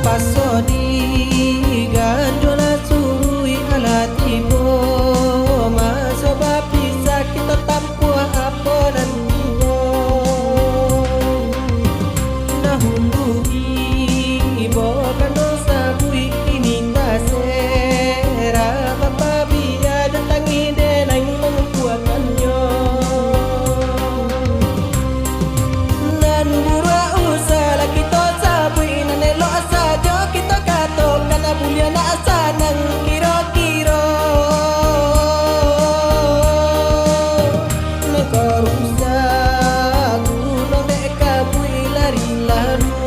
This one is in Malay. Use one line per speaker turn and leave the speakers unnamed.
pasodi ganjola sui alatibo masabab bisa kita tampu apa dan nahunduhi ibo kando sabui ini tasera bapak biya datangi denang mengkuatannya nan bura usala kita sabui nanelo saja kita kato kana bulia na asanang kiro-kiro nekarusa gunung dek kabui lari lalu